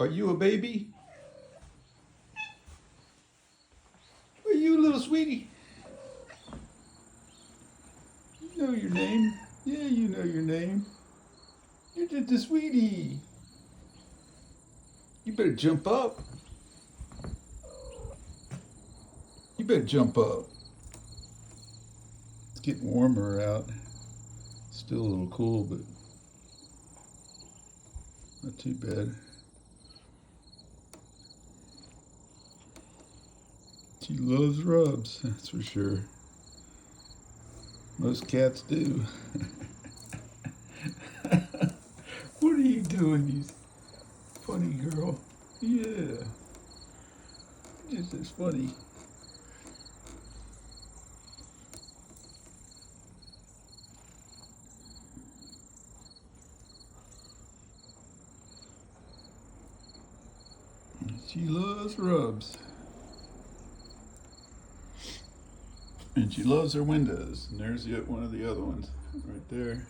Are you a baby? Are you a little sweetie? You know your name. Yeah, you know your name. You're just a sweetie. You better jump up. You better jump up. It's getting warmer out. Still a little cool, but not too bad. She loves rubs, that's for sure. Most cats do. What are you doing, you funny girl? Yeah, just as funny. She loves rubs. And she loves her windows. And there's yet one of the other ones right there.